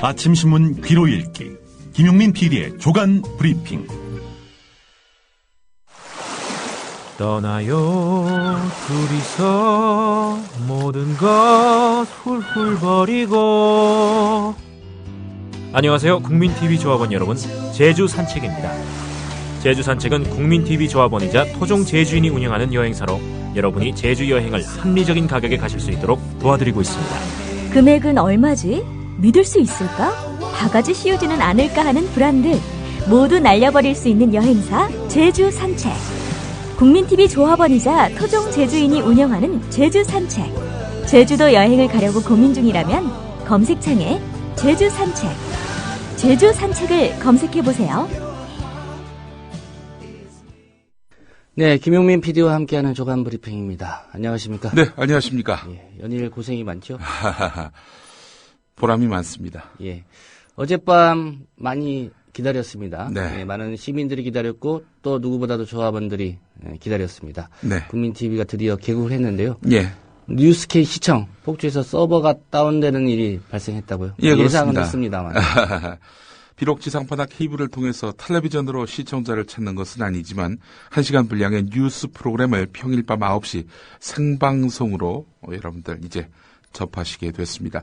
아침 신문 귀로 읽기 김용민 PD의 조간 브리핑. 떠나요 둘이서 모든 것 훌훌 버리고. 안녕하세요, 국민TV 조합원 여러분. 제주 산책입니다. 제주 산책은 국민TV 조합원이자 토종 제주인이 운영하는 여행사로 여러분이 제주 여행을 합리적인 가격에 가실 수 있도록 도와드리고 있습니다. 금액은 얼마지? 믿을 수 있을까? 바가지 씌우지는 않을까 하는 불안들 모두 날려버릴 수 있는 여행사 제주 산책. 국민TV 조합원이자 토종 제주인이 운영하는 제주 산책. 제주도 여행을 가려고 고민 중이라면 검색창에 제주 산책, 제주 산책을 검색해보세요. 네, 김용민 PD와 함께하는 조간 브리핑입니다. 안녕하십니까? 네, 안녕하십니까? 예, 연일 고생이 많죠? 보람이 많습니다. 예, 어젯밤 많이 기다렸습니다. 네. 예, 많은 시민들이 기다렸고 또 누구보다도 조합원들이 기다렸습니다. 네. 국민TV가 드디어 개국을 했는데요. 예. 뉴스K 시청 폭주에서 서버가 다운되는 일이 발생했다고요? 예, 예상은 그렇습니다. 했습니다만. 비록 지상파나 케이블을 통해서 텔레비전으로 시청자를 찾는 것은 아니지만 1시간 분량의 뉴스 프로그램을 평일 밤 9시 생방송으로 여러분들 이제 접하시게 됐습니다.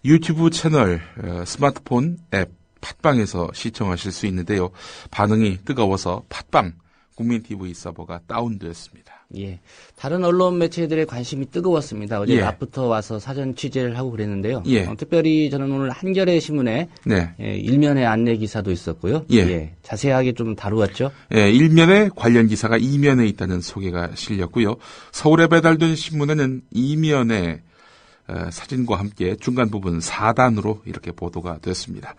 유튜브 채널, 스마트폰 앱, 팟빵에서 시청하실 수 있는데요. 반응이 뜨거워서 팟빵 국민TV 서버가 다운되었습니다. 예, 다른 언론 매체들의 관심이 뜨거웠습니다. 어제 예. 낮부터 와서 사전 취재를 하고 그랬는데요. 예. 특별히 저는 오늘 한겨레 신문에 네. 일면의 안내 기사도 있었고요. 예. 자세하게 좀 다루었죠. 예, 일면에 관련 기사가 이면에 있다는 소개가 실렸고요. 서울에 배달된 신문에는 이면에 사진과 함께 중간 부분 4단으로 이렇게 보도가 됐습니다.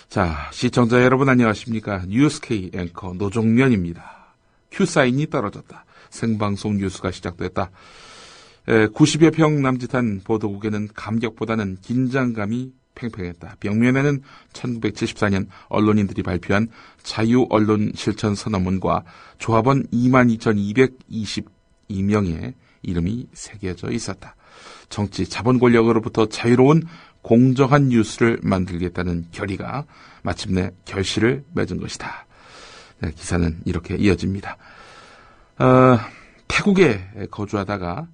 자, 시청자 여러분 안녕하십니까? 뉴스K 앵커 노종면입니다. 큐사인이 떨어졌다. 생방송 뉴스가 시작됐다. 90여 평 남짓한 보도국에는 감격보다는 긴장감이 팽팽했다. 벽면에는 1974년 언론인들이 발표한 자유언론실천선언문과 조합원 22,222명의 이름이 새겨져 있었다. 정치 자본 권력으로부터 자유로운 공정한 뉴스를 만들겠다는 결의가 마침내 결실을 맺은 것이다. 네, 기사는 이렇게 이어집니다. 태국에 거주하다가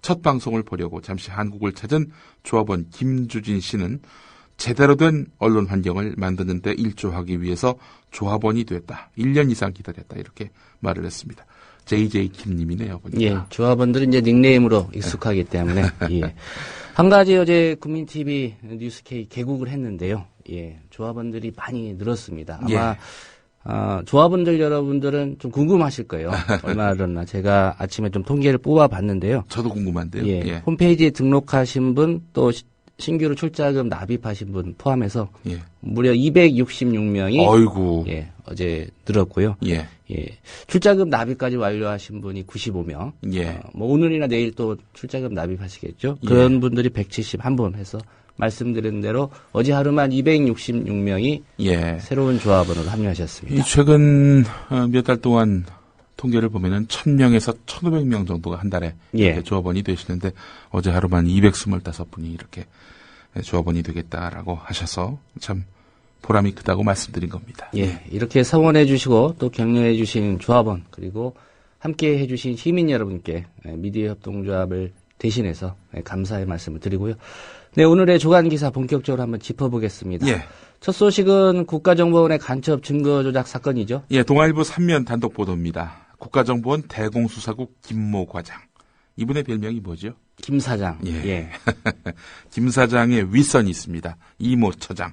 첫 방송을 보려고 잠시 한국을 찾은 조합원 김주진 씨는 제대로 된 언론 환경을 만드는 데 일조하기 위해서 조합원이 됐다. 1년 이상 기다렸다. 이렇게 말을 했습니다. JJ 김님이네요. 보니까. 예, 조합원들은 이제 닉네임으로 익숙하기 때문에. 예. 한 가지 어제 국민TV 뉴스K 개국을 했는데요. 예, 조합원들이 많이 늘었습니다. 아마 예. 조합원들 여러분들은 좀 궁금하실 거예요. 얼마나 늘었나. 제가 아침에 좀 통계를 뽑아봤는데요. 저도 궁금한데요. 예, 예. 홈페이지에 등록하신 분, 또 신규로 출자금 납입하신 분 포함해서 예. 무려 266명이 어이구. 예, 어제 늘었고요. 예. 예, 출자금 납입까지 완료하신 분이 95명. 예. 뭐 오늘이나 내일 또 출자금 납입하시겠죠. 예. 그런 분들이 171분 해서 말씀드린 대로 어제 하루만 266명이 예. 새로운 조합원으로 합류하셨습니다. 이 최근 몇 달 동안 통계를 보면은 1,000명에서 1,500명 정도가 한 달에 예. 이렇게 조합원이 되시는데 어제 하루만 225분이 이렇게 조합원이 되겠다라고 하셔서 참 보람이 크다고 말씀드린 겁니다. 예, 이렇게 성원해 주시고 또 격려해 주신 조합원 그리고 함께 해 주신 시민 여러분께 미디어 협동조합을 대신해서 감사의 말씀을 드리고요. 네, 오늘의 조간 기사 본격적으로 한번 짚어보겠습니다. 예. 첫 소식은 국가정보원의 간첩 증거 조작 사건이죠. 예, 동아일보 3면 단독 보도입니다. 국가정보원 대공수사국 김모 과장. 이분의 별명이 뭐죠? 김 사장. 예. 예. 김 사장의 윗선이 있습니다. 이모 처장.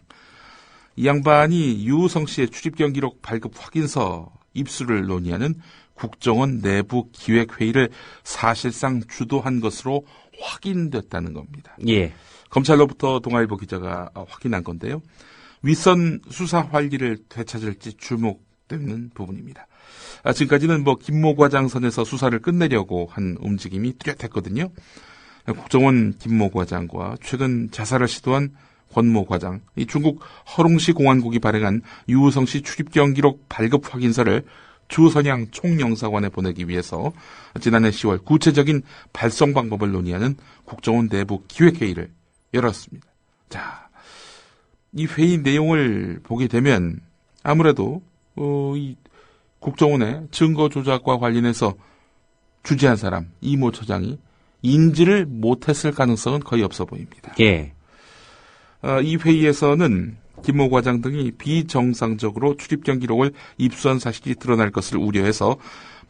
이 양반이 유우성 씨의 출입경 기록 발급 확인서 입수를 논의하는 국정원 내부 기획회의를 사실상 주도한 것으로 확인됐다는 겁니다. 예. 검찰로부터 동아일보 기자가 확인한 건데요. 윗선 수사 활기를 되찾을지 주목되는 부분입니다. 지금까지는 김모 과장 선에서 수사를 끝내려고 한 움직임이 뚜렷했거든요. 국정원 김모 과장과 최근 자살을 시도한 권모 과장, 이 중국 허룽시 공안국이 발행한 유우성 씨 출입경 기록 발급 확인서를 주선양 총영사관에 보내기 위해서 지난해 10월 구체적인 발송 방법을 논의하는 국정원 내부 기획회의를 열었습니다. 자, 이 회의 내용을 보게 되면 아무래도 이 국정원의 증거 조작과 관련해서 주재한 사람 이모 처장이 인지를 못했을 가능성은 거의 없어 보입니다. 예. 이 회의에서는 김모 과장 등이 비정상적으로 출입경 기록을 입수한 사실이 드러날 것을 우려해서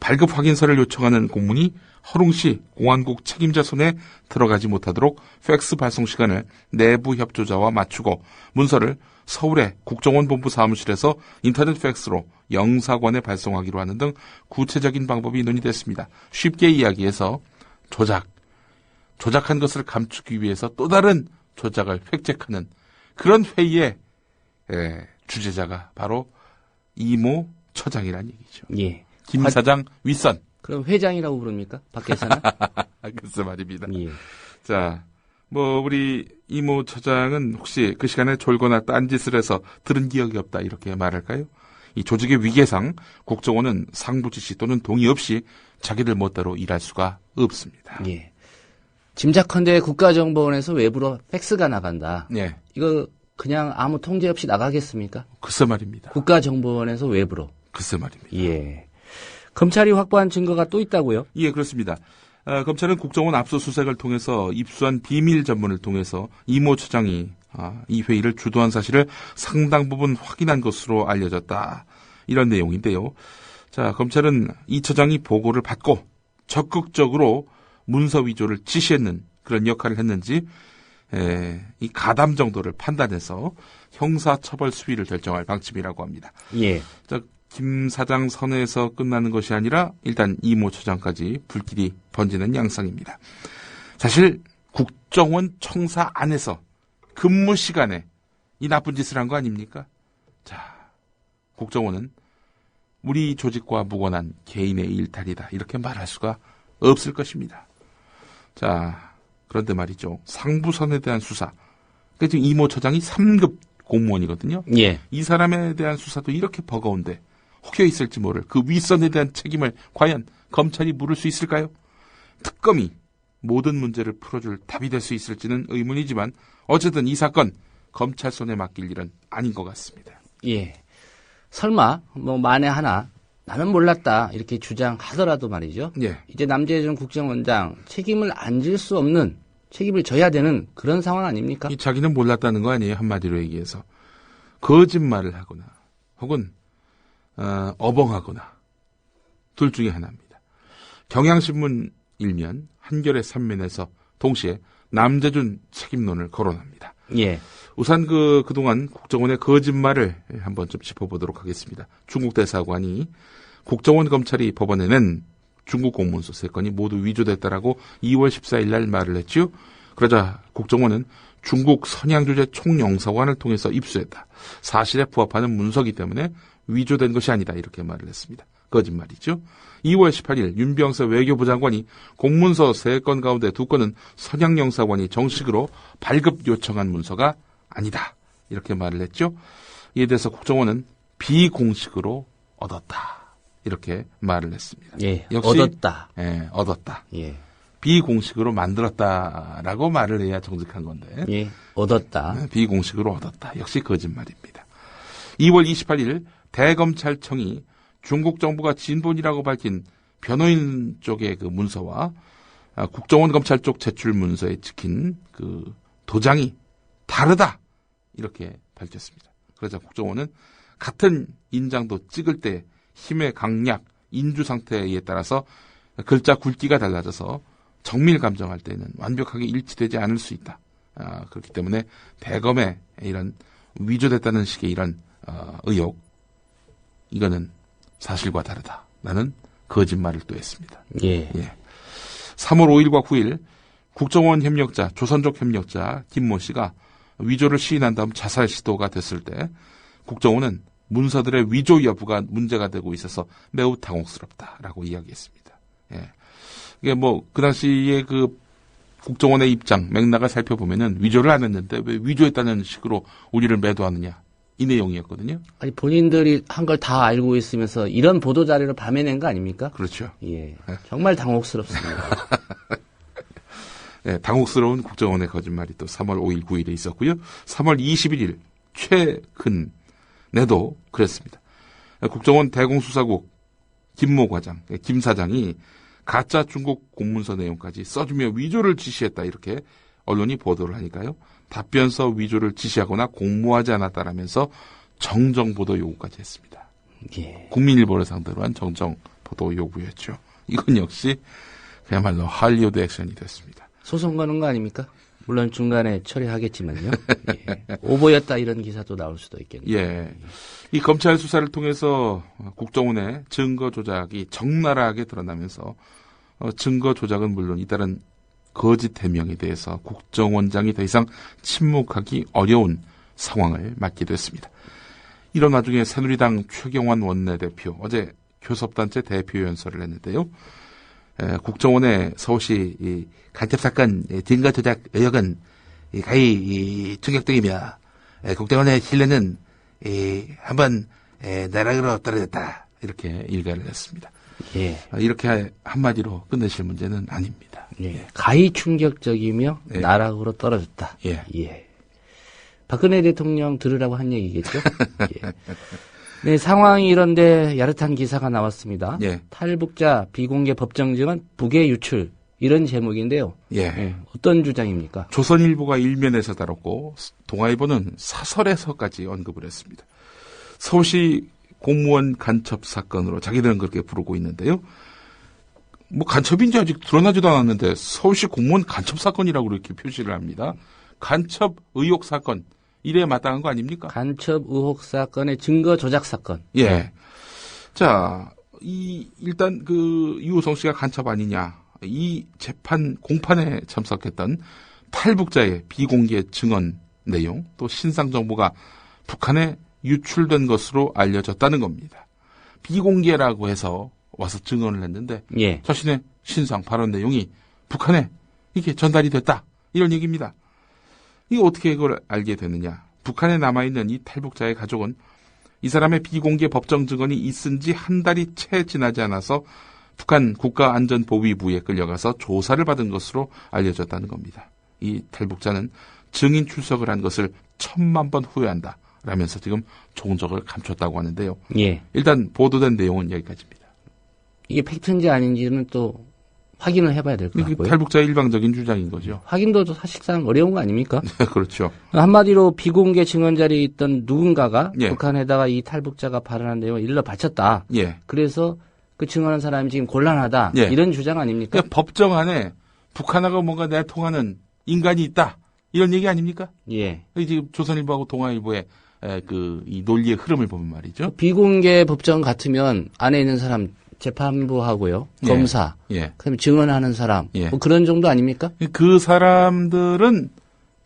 발급 확인서를 요청하는 공문이 허룽시 공안국 책임자 손에 들어가지 못하도록 팩스 발송 시간을 내부 협조자와 맞추고 문서를 서울의 국정원 본부 사무실에서 인터넷 팩스로 영사관에 발송하기로 하는 등 구체적인 방법이 논의됐습니다. 쉽게 이야기해서 조작한 것을 감추기 위해서 또 다른 조작을 획책하는 그런 회의의 주재자가 바로 이모 처장이라는 얘기죠. 예. 김 사장 윗선. 그럼 회장이라고 부릅니까? 밖에서는? 글쎄 말입니다. 예. 자, 우리 이모 처장은 혹시 그 시간에 졸거나 딴짓을 해서 들은 기억이 없다 이렇게 말할까요? 이 조직의 위계상 국정원은 상부 지시 또는 동의 없이 자기들 멋대로 일할 수가 없습니다. 예. 짐작컨대 국가정보원에서 외부로 팩스가 나간다. 네. 이거 그냥 아무 통제 없이 나가겠습니까? 글쎄 말입니다. 국가정보원에서 외부로. 글쎄 말입니다. 예. 검찰이 확보한 증거가 또 있다고요? 예, 그렇습니다. 검찰은 국정원 압수수색을 통해서 입수한 비밀 전문을 통해서 이모 처장이 이 회의를 주도한 사실을 상당 부분 확인한 것으로 알려졌다. 이런 내용인데요. 자, 검찰은 이 처장이 보고를 받고 적극적으로 문서 위조를 지시했는 그런 역할을 했는지 이 가담 정도를 판단해서 형사처벌 수위를 결정할 방침이라고 합니다. 예. 자, 김 사장 선에서 끝나는 것이 아니라 일단 이모 처장까지 불길이 번지는 양상입니다. 사실 국정원 청사 안에서 근무 시간에 이 나쁜 짓을 한 거 아닙니까? 자, 국정원은 우리 조직과 무관한 개인의 일탈이다 이렇게 말할 수가 없을 것입니다. 자, 그런데 말이죠. 상부선에 대한 수사. 그러니까 지금 이모 처장이 3급 공무원이거든요. 예. 이 사람에 대한 수사도 이렇게 버거운데 혹여 있을지 모를 그 윗선에 대한 책임을 과연 검찰이 물을 수 있을까요? 특검이 모든 문제를 풀어줄 답이 될 수 있을지는 의문이지만 어쨌든 이 사건 검찰 손에 맡길 일은 아닌 것 같습니다. 예. 설마 만에 하나 나는 몰랐다 이렇게 주장하더라도 말이죠. 예. 이제 남재준 국정원장 책임을 안 질 수 없는 책임을 져야 되는 그런 상황 아닙니까? 이 자기는 몰랐다는 거 아니에요. 한마디로 얘기해서. 거짓말을 하거나 혹은 어벙하거나 둘 중에 하나입니다. 경향신문 일면 한겨레 3면에서 동시에 남재준 책임론을 거론합니다. 예. 우선 그동안 국정원의 거짓말을 한번 좀 짚어보도록 하겠습니다. 중국 대사관이 국정원 검찰이 법원에 낸 중국 공문서 3건이 모두 위조됐다라고 2월 14일 날 말을 했죠. 그러자 국정원은 중국 선양주재 총영사관을 통해서 입수했다. 사실에 부합하는 문서기 때문에 위조된 것이 아니다. 이렇게 말을 했습니다. 거짓말이죠. 2월 18일 윤병서 외교부 장관이 공문서 3건 가운데 2건은 선양영사관이 정식으로 발급 요청한 문서가 아니다. 이렇게 말을 했죠. 이에 대해서 국정원은 비공식으로 얻었다. 이렇게 말을 했습니다. 예. 역시 얻었다. 예, 얻었다. 예. 비공식으로 만들었다라고 말을 해야 정직한 건데. 예. 얻었다. 비공식으로 얻었다. 역시 거짓말입니다. 2월 28일 대검찰청이 중국 정부가 진본이라고 밝힌 변호인 쪽의 그 문서와 국정원 검찰 쪽 제출 문서에 찍힌 그 도장이 다르다. 이렇게 밝혔습니다. 그러자 국정원은 같은 인장도 찍을 때 힘의 강약, 인주 상태에 따라서 글자 굵기가 달라져서 정밀 감정할 때는 완벽하게 일치되지 않을 수 있다. 그렇기 때문에 대검의 이런 위조됐다는 식의 이런 의혹, 이거는 사실과 다르다. 라는 거짓말을 또 했습니다. 예. 3월 5일과 9일 국정원 협력자, 조선족 협력자 김모 씨가 위조를 시인한 다음 자살 시도가 됐을 때 국정원은 문서들의 위조 여부가 문제가 되고 있어서 매우 당혹스럽다라고 이야기했습니다. 이게 그 당시에 그 국정원의 입장, 맥락을 살펴보면은 위조를 안 했는데 왜 위조했다는 식으로 우리를 매도하느냐. 이 내용이었거든요. 아니, 본인들이 한 걸 다 알고 있으면서 이런 보도 자료를 밤에 낸 거 아닙니까? 그렇죠. 예. 정말 당혹스럽습니다. 당혹스러운 국정원의 거짓말이 또 3월 5일, 9일에 있었고요. 3월 21일 최근에도 그랬습니다. 국정원 대공수사국 김모 과장, 김 사장이 가짜 중국 공문서 내용까지 써주며 위조를 지시했다 이렇게 언론이 보도를 하니까요. 답변서 위조를 지시하거나 공모하지 않았다라면서 정정보도 요구까지 했습니다. 예. 국민일보를 상대로 한 정정보도 요구였죠. 이건 역시 그야말로 할리우드 액션이 됐습니다. 소송 거는 거 아닙니까? 물론 중간에 처리하겠지만요. 예. 오보였다 이런 기사도 나올 수도 있겠네요. 예. 이 검찰 수사를 통해서 국정원의 증거 조작이 적나라하게 드러나면서 증거 조작은 물론 이따른 거짓 해명에 대해서 국정원장이 더 이상 침묵하기 어려운 상황을 맞게 됐습니다. 이런 와중에 새누리당 최경환 원내대표 어제 교섭단체 대표 연설을 했는데요. 국정원의 서울시 이 간첩 사건 증거 조작 의혹은 가히 충격적이며 국정원의 신뢰는 한번 나락으로 떨어졌다 이렇게 일가를 했습니다. 예. 이렇게 한마디로 끝내실 문제는 아닙니다. 예. 가히 충격적이며 예. 나락으로 떨어졌다. 예. 예. 박근혜 대통령 들으라고 한 얘기겠죠? 예. 네, 상황이 이런데 야릇한 기사가 나왔습니다. 예. 탈북자 비공개 법정 증언 북에 유출 이런 제목인데요. 예. 예. 어떤 주장입니까? 조선일보가 일면에서 다뤘고 동아일보는 사설에서까지 언급을 했습니다. 서울시 공무원 간첩 사건으로 자기들은 그렇게 부르고 있는데요. 뭐 간첩인지 아직 드러나지도 않았는데 서울시 공무원 간첩 사건이라고 이렇게 표시를 합니다. 간첩 의혹 사건 이래야 마땅한 거 아닙니까? 간첩 의혹 사건의 증거 조작 사건. 예. 자, 일단 유호성 씨가 간첩 아니냐. 이 재판 공판에 참석했던 탈북자의 비공개 증언 내용, 또 신상 정보가 북한에 유출된 것으로 알려졌다는 겁니다. 비공개라고 해서 와서 증언을 했는데 예. 자신의 신상 발언 내용이 북한에 이게 전달이 됐다. 이런 얘기입니다. 이게 어떻게 이걸 알게 되느냐. 북한에 남아있는 이 탈북자의 가족은 이 사람의 비공개 법정 증언이 있은 지 한 달이 채 지나지 않아서 북한 국가안전보위부에 끌려가서 조사를 받은 것으로 알려졌다는 겁니다. 이 탈북자는 증인 출석을 한 것을 1000만 번 후회한다. 라면서 지금 종적을 감췄다고 하는데요. 예. 일단 보도된 내용은 여기까지입니다. 이게 팩트인지 아닌지는 또 확인을 해봐야 될 것 이게 같고요. 탈북자의 일방적인 주장인 거죠. 확인도 사실상 어려운 거 아닙니까? 그렇죠. 한마디로 비공개 증언 자리에 있던 누군가가 예. 북한에다가 이 탈북자가 발언한 내용을 일러 바쳤다. 예. 그래서 그 증언한 사람이 지금 곤란하다. 예. 이런 주장 아닙니까? 그러니까 법정 안에 북한하고 뭔가 내통하는 인간이 있다. 이런 얘기 아닙니까? 예. 지금 조선일보하고 동아일보의 이 논리의 흐름을 보면 말이죠. 비공개 법정 같으면 안에 있는 사람 재판부하고요. 예. 검사. 예. 그다음에 증언하는 사람. 예. 뭐 그런 정도 아닙니까? 그 사람들은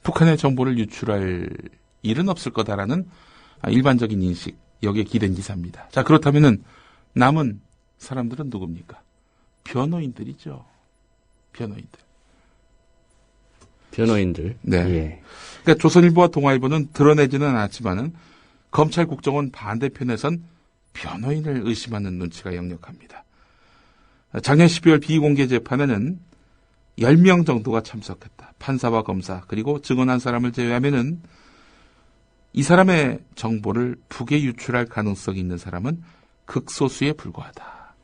북한의 정보를 유출할 일은 없을 거다라는 일반적인 인식, 여기에 기댄 기사입니다. 자, 그렇다면은 남은 사람들은 누굽니까? 변호인들이죠. 변호인들. 네. 예. 그러니까 조선일보와 동아일보는 드러내지는 않았지만은 검찰 국정원 반대편에선 변호인을 의심하는 눈치가 역력합니다. 작년 12월 비공개 재판에는 10명 정도가 참석했다. 판사와 검사 그리고 증언한 사람을 제외하면은 이 사람의 정보를 북에 유출할 가능성이 있는 사람은 극소수에 불과하다.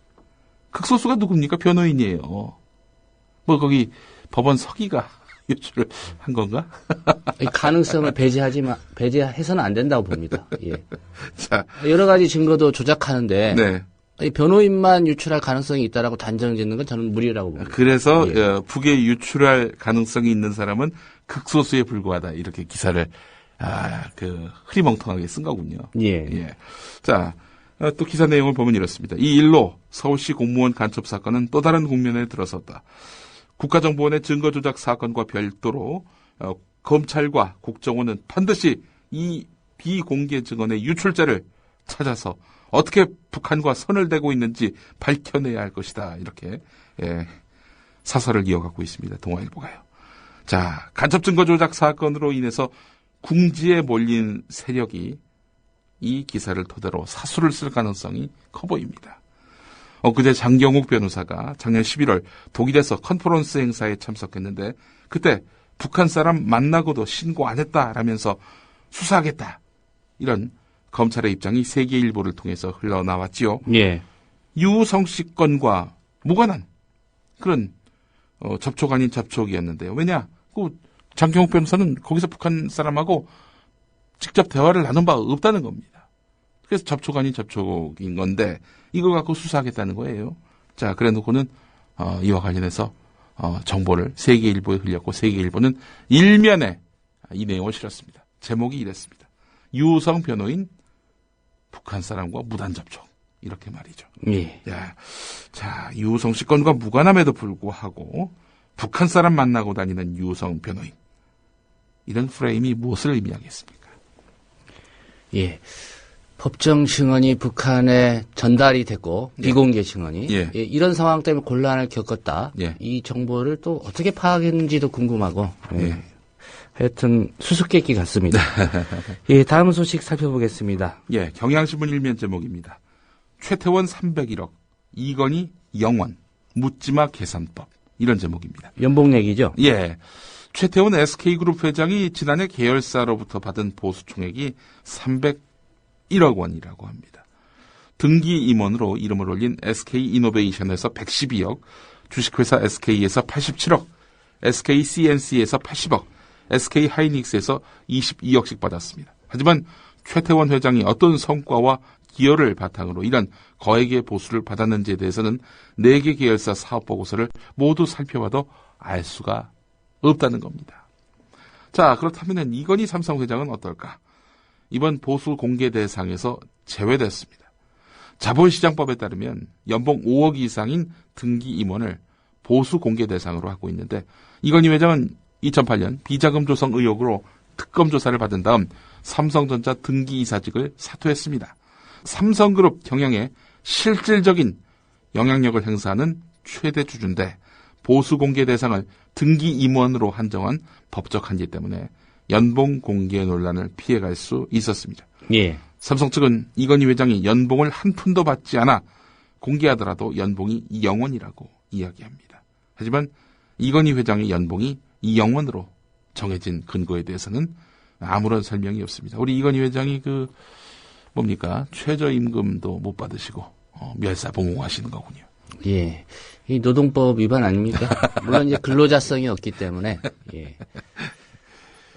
극소수가 누굽니까? 변호인이에요. 뭐 거기 법원 서기가 유출을 한 건가? 가능성을 배제해서는 안 된다고 봅니다. 예. 자, 여러 가지 증거도 조작하는데 네. 이 변호인만 유출할 가능성이 있다라고 단정 짓는 건 저는 무리라고 봅니다. 그래서 예. 북에 유출할 가능성이 있는 사람은 극소수에 불과하다. 이렇게 기사를 흐리멍텅하게 쓴 거군요. 예. 자, 또 기사 내용을 보면 이렇습니다. 이 일로 서울시 공무원 간첩 사건은 또 다른 국면에 들어섰다. 국가정보원의 증거조작 사건과 별도로 검찰과 국정원은 반드시 이 비공개 증언의 유출자를 찾아서 어떻게 북한과 선을 대고 있는지 밝혀내야 할 것이다. 이렇게 사설을 이어가고 있습니다. 동아일보가요. 자, 간첩 증거 조작 사건으로 인해서 궁지에 몰린 세력이 이 기사를 토대로 사수를 쓸 가능성이 커 보입니다. 엊그제 장경욱 변호사가 작년 11월 독일에서 컨퍼런스 행사에 참석했는데 그때 북한 사람 만나고도 신고 안 했다라면서 수사하겠다 이런 검찰의 입장이 세계일보를 통해서 흘러나왔지요. 예. 유성 씨 건과 무관한 그런 접촉 아닌 접촉이었는데요. 왜냐? 장경욱 변호사는 거기서 북한 사람하고 직접 대화를 나눈 바가 없다는 겁니다. 그래서 접촉 아닌 접촉인 건데 이걸 갖고 수사하겠다는 거예요. 자, 그래 놓고는 이와 관련해서 정보를 세계일보에 흘렸고 세계일보는 일면에 이 내용을 실었습니다. 제목이 이랬습니다. 유성 변호인 북한 사람과 무단 접촉. 이렇게 말이죠. 예. 자, 유성 씨 건과 무관함에도 불구하고 북한 사람 만나고 다니는 유성 변호인. 이런 프레임이 무엇을 의미하겠습니까? 예. 법정 증언이 북한에 전달이 됐고 예. 비공개 증언이 예. 이런 상황 때문에 곤란을 겪었다. 예. 이 정보를 또 어떻게 파악했는지도 궁금하고 예. 하여튼 수수께끼 같습니다. 예, 다음 소식 살펴보겠습니다. 예, 경향신문 일면 제목입니다. 최태원 301억, 이건희 영원, 묻지마 계산법. 이런 제목입니다. 연봉 얘기죠? 예. 최태원 SK그룹 회장이 지난해 계열사로부터 받은 보수 총액이 301억 원이라고 합니다. 등기 임원으로 이름을 올린 SK이노베이션에서 112억, 주식회사 SK에서 87억, SKCNC에서 80억, SK하이닉스에서 22억씩 받았습니다. 하지만 최태원 회장이 어떤 성과와 기여를 바탕으로 이런 거액의 보수를 받았는지에 대해서는 4개 계열사 사업보고서를 모두 살펴봐도 알 수가 없다는 겁니다. 자, 그렇다면 이건희 삼성회장은 어떨까? 이번 보수 공개 대상에서 제외됐습니다. 자본시장법에 따르면 연봉 5억 이상인 등기 임원을 보수 공개 대상으로 하고 있는데 이건희 회장은 2008년 비자금 조성 의혹으로 특검 조사를 받은 다음 삼성전자 등기 이사직을 사퇴했습니다. 삼성그룹 경영에 실질적인 영향력을 행사하는 최대 주주인데 보수 공개 대상을 등기 임원으로 한정한 법적 한계 때문에 연봉 공개 논란을 피해갈 수 있었습니다. 예. 삼성 측은 이건희 회장이 연봉을 한 푼도 받지 않아 공개하더라도 연봉이 0원이라고 이야기합니다. 하지만 이건희 회장의 연봉이 0원으로 정해진 근거에 대해서는 아무런 설명이 없습니다. 우리 이건희 회장이 최저임금도 못 받으시고 멸사봉공하시는 거군요. 예. 이 노동법 위반 아닙니까? 물론 이제 근로자성이 없기 때문에. 예.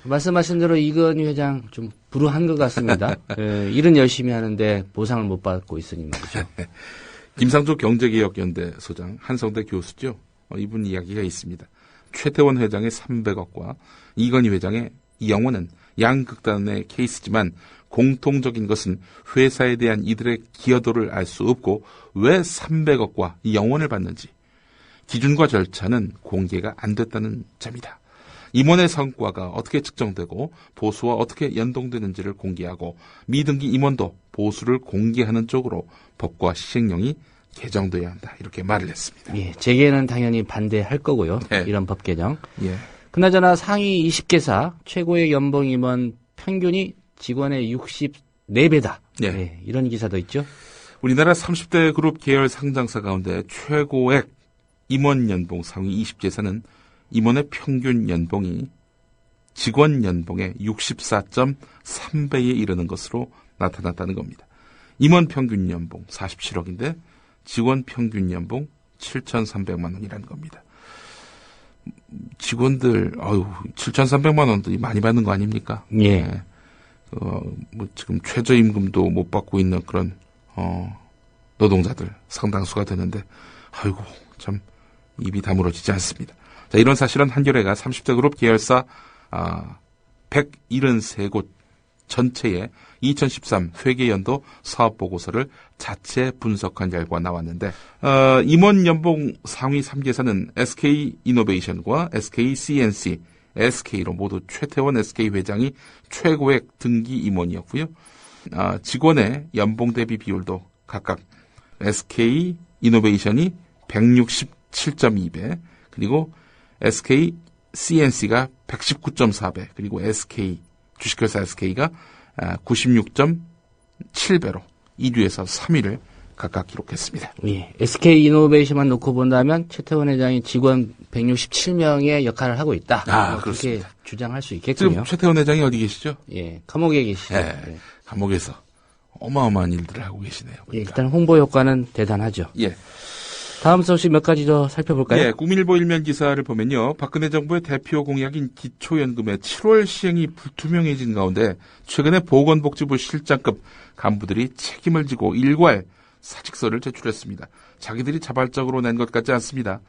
말씀하신 대로 이건희 회장 좀 불우한 것 같습니다. 예, 일은 열심히 하는데 보상을 못 받고 있으니 말이죠. 김상조 경제개혁연대 소장, 한성대 교수죠. 이분 이야기가 있습니다. 최태원 회장의 300억과 이건희 회장의 0원은 양극단의 케이스지만 공통적인 것은 회사에 대한 이들의 기여도를 알 수 없고 왜 300억과 0원을 받는지 기준과 절차는 공개가 안 됐다는 점이다. 임원의 성과가 어떻게 측정되고 보수와 어떻게 연동되는지를 공개하고 미등기 임원도 보수를 공개하는 쪽으로 법과 시행령이 개정돼야 한다. 이렇게 말을 했습니다. 예, 재계는 당연히 반대할 거고요. 네. 이런 법 개정. 예. 그나저나 상위 20개사 최고의 연봉 임원 평균이 직원의 64배다. 예. 예, 이런 기사도 있죠. 우리나라 30대 그룹 계열 상장사 가운데 최고액 임원 연봉 상위 20개사는 임원의 평균 연봉이 직원 연봉의 64.3배에 이르는 것으로 나타났다는 겁니다. 임원 평균 연봉 47억인데 직원 평균 연봉 7,300만 원이라는 겁니다. 직원들 7,300만 원도 많이 받는 거 아닙니까? 예. 네. 지금 최저임금도 못 받고 있는 그런 노동자들 상당수가 되는데 참 입이 다물어지지 않습니다. 자, 이런 사실은 한겨레가 30대 그룹 계열사 173곳 전체의 2013 회계연도 사업보고서를 자체 분석한 결과 나왔는데 임원 연봉 상위 3개사는 SK이노베이션과 SKCNC, SK로 모두 최태원 SK 회장이 최고액 등기 임원이었고요. 직원의 연봉 대비 비율도 각각 SK이노베이션이 167.2배, 그리고 SKCNC가 119.4배, 그리고 SK 주식회사 SK가 96.7배로 2위에서 3위를 각각 기록했습니다. 예. SK이노베이션만 놓고 본다면 최태원 회장이 직원 167명의 역할을 하고 있다. 그렇게 그렇습니다. 주장할 수 있겠군요. 지금 최태원 회장이 어디 계시죠? 예, 감옥에 계시죠. 예. 예. 감옥에서 어마어마한 일들을 하고 계시네요. 예, 일단 홍보 효과는 대단하죠. 예. 다음 소식 몇 가지 더 살펴볼까요? 예, 국민일보 일면 기사를 보면요. 박근혜 정부의 대표 공약인 기초연금의 7월 시행이 불투명해진 가운데 최근에 보건복지부 실장급 간부들이 책임을 지고 일괄 사직서를 제출했습니다. 자기들이 자발적으로 낸 것 같지 않습니다.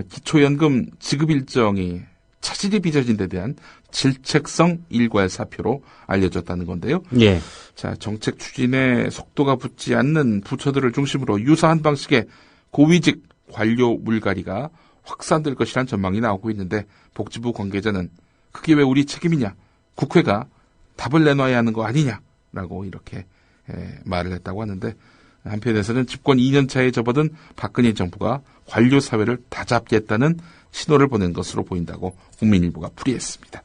기초연금 지급 일정이 차질이 빚어진 데 대한 질책성 일괄 사표로 알려졌다는 건데요. 예. 자, 정책 추진에 속도가 붙지 않는 부처들을 중심으로 유사한 방식의 고위직 관료 물갈이가 확산될 것이란 전망이 나오고 있는데 복지부 관계자는 그게 왜 우리 책임이냐? 국회가 답을 내놔야 하는 거 아니냐라고 이렇게 말을 했다고 하는데 한편에서는 집권 2년 차에 접어든 박근혜 정부가 관료 사회를 다잡겠다는 신호를 보낸 것으로 보인다고 국민일보가 풀이했습니다.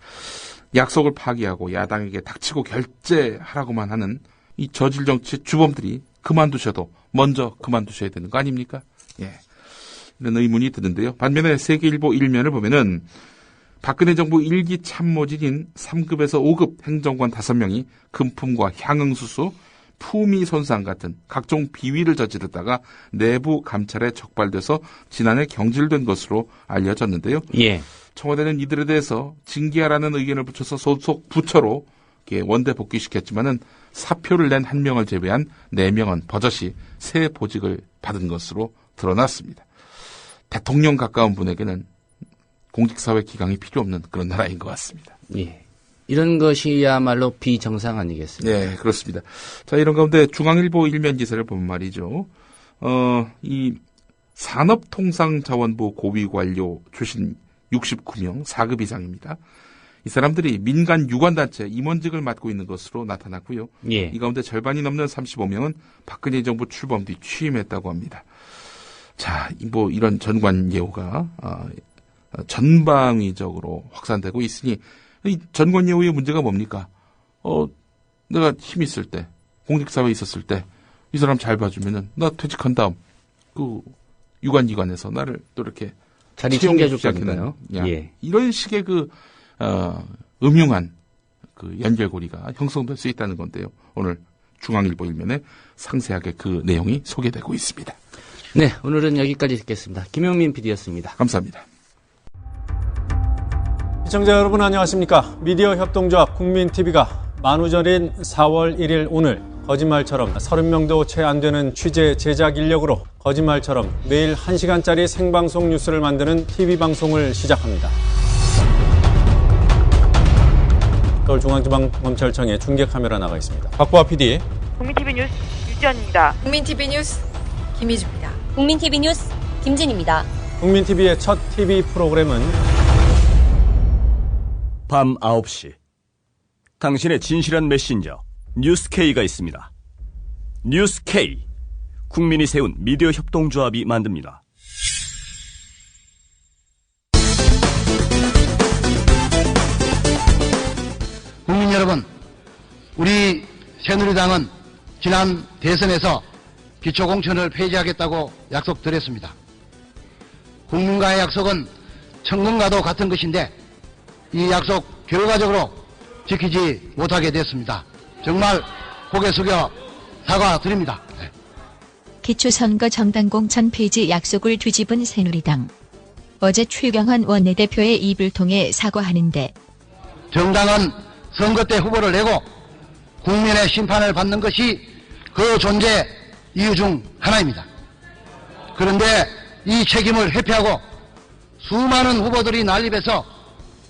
약속을 파기하고 야당에게 닥치고 결제하라고만 하는 이 저질 정치 주범들이 그만두셔도 먼저 그만두셔야 되는 거 아닙니까? 예. 이런 의문이 드는데요. 반면에 세계일보 일면을 보면은 박근혜 정부 1기 참모진인 3급에서 5급 행정관 5명이 금품과 향응수수, 품위 손상 같은 각종 비위를 저지르다가 내부 감찰에 적발돼서 지난해 경질된 것으로 알려졌는데요. 예. 청와대는 이들에 대해서 징계하라는 의견을 붙여서 소속 부처로 원대 복귀시켰지만은 사표를 낸 1명을 제외한 4명은 버젓이 새 보직을 받은 것으로 드러났습니다. 대통령 가까운 분에게는 공직사회 기강이 필요 없는 그런 나라인 것 같습니다. 예. 이런 것이야말로 비정상 아니겠습니까? 네, 그렇습니다. 자, 이런 가운데 중앙일보 일면 기사를 보면 말이죠. 이 산업통상자원부 고위관료 출신 69명, 4급 이상입니다. 이 사람들이 민간 유관단체 임원직을 맡고 있는 것으로 나타났고요. 예. 이 가운데 절반이 넘는 35명은 박근혜 정부 출범 뒤 취임했다고 합니다. 자, 뭐 이런 전관 예우가 전방위적으로 확산되고 있으니 이 전관 예우의 문제가 뭡니까? 내가 힘 있을 때, 공직사회에 있었을 때 이 사람 잘 봐주면은 나 퇴직한 다음 그 유관기관에서 나를 또 이렇게 자리 챙겨줄 거니까요. 예. 이런 식의 음흉한 그 연결고리가 형성될 수 있다는 건데요. 오늘 중앙일보 일면에 상세하게 그 내용이 소개되고 있습니다. 네, 오늘은 여기까지 듣겠습니다. 김용민 PD였습니다. 감사합니다. 시청자 여러분 안녕하십니까? 미디어 협동조합 국민TV가 만우절인 4월 1일 오늘 거짓말처럼 30명도 채 안 되는 취재 제작 인력으로 거짓말처럼 매일 1시간짜리 생방송 뉴스를 만드는 TV방송을 시작합니다. 서울중앙지방검찰청에 중계카메라 나가 있습니다. 박보아 PD. 국민TV 뉴스 유지연입니다. 국민TV 뉴스 김희주입니다. 국민TV 뉴스 김진입니다. 국민TV의 첫 TV 프로그램은 밤 9시 당신의 진실한 메신저 뉴스K가 있습니다. 뉴스K, 국민이 세운 미디어 협동조합이 만듭니다. 국민 여러분, 우리 새누리당은 지난 대선에서 기초공천을 폐지하겠다고 약속드렸습니다. 국민과의 약속은 천금과도 같은 것인데 이 약속 결과적으로 지키지 못하게 됐습니다. 정말 고개 숙여 사과드립니다. 네. 기초선거 정당 공천 폐지 약속을 뒤집은 새누리당. 어제 최경환 원내대표의 입을 통해 사과하는데 정당은 선거 때 후보를 내고 국민의 심판을 받는 것이 그 존재 이유 중 하나입니다. 그런데 이 책임을 회피하고 수많은 후보들이 난립해서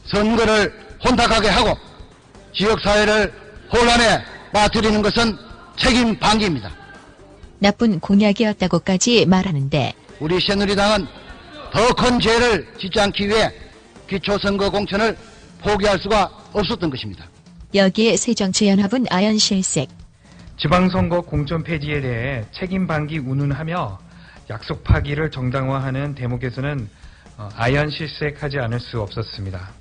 선거를 혼탁하게 하고 지역사회를 혼란에 빠뜨리는 것은 책임 방기입니다. 나쁜 공약이었다고까지 말하는데 우리 새누리당은 더 큰 죄를 짓지 않기 위해 기초선거 공천을 포기할 수가 없었던 것입니다. 여기에 새정치연합은 아연실색. 지방선거 공천 폐지에 대해 책임 방기 운운하며 약속 파기를 정당화하는 대목에서는 아연실색하지 않을 수 없었습니다.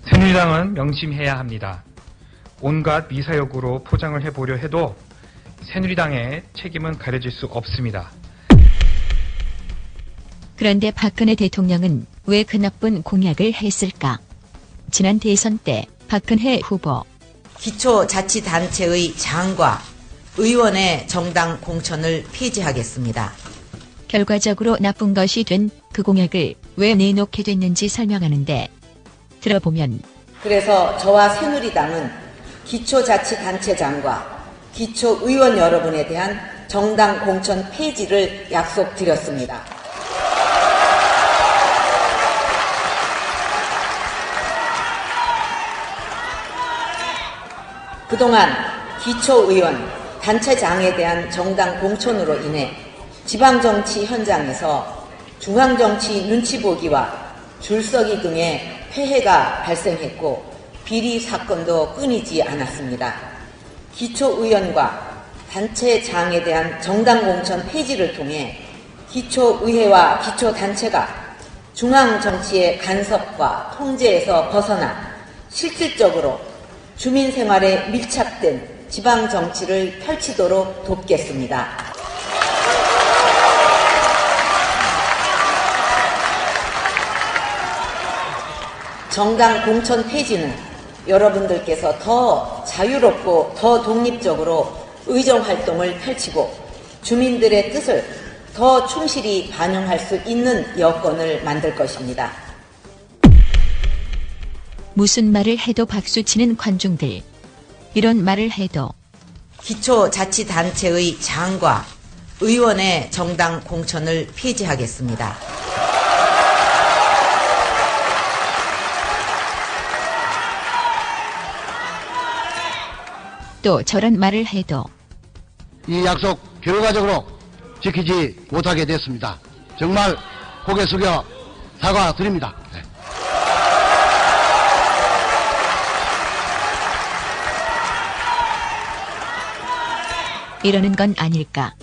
새누리당은 명심해야 합니다. 온갖 미사역으로 포장을 해보려 해도 새누리당의 책임은 가려질 수 없습니다. 그런데 박근혜 대통령은 왜 그 나쁜 공약을 했을까? 지난 대선 때 박근혜 후보 기초자치단체의 장과 의원의 정당 공천을 폐지하겠습니다. 결과적으로 나쁜 것이 된 그 공약을 왜 내놓게 됐는지 설명하는데 들어보면 그래서 저와 새누리당은 기초자치단체장과 기초의원 여러분에 대한 정당 공천 폐지를 약속드렸습니다. 그동안 기초의원, 단체장에 대한 정당 공천으로 인해 지방정치 현장에서 중앙정치 눈치 보기와 줄서기 등의 폐해가 발생했고 비리 사건도 끊이지 않았습니다. 기초의원과 단체장에 대한 정당 공천 폐지를 통해 기초의회와 기초단체가 중앙정치의 간섭과 통제에서 벗어나 실질적으로 주민 생활에 밀착된 지방정치를 펼치도록 돕겠습니다. 정당 공천 폐지는 여러분들께서 더 자유롭고 더 독립적으로 의정활동을 펼치고 주민들의 뜻을 더 충실히 반영할 수 있는 여건을 만들 것입니다. 무슨 말을 해도 박수치는 관중들. 이런 말을 해도 기초자치단체의 장과 의원의 정당 공천을 폐지하겠습니다. 또 저런 말을 해도 이 약속 결과적으로 지키지 못하게 됐습니다. 정말 고개 숙여 사과드립니다. 네. 이러는 건 아닐까.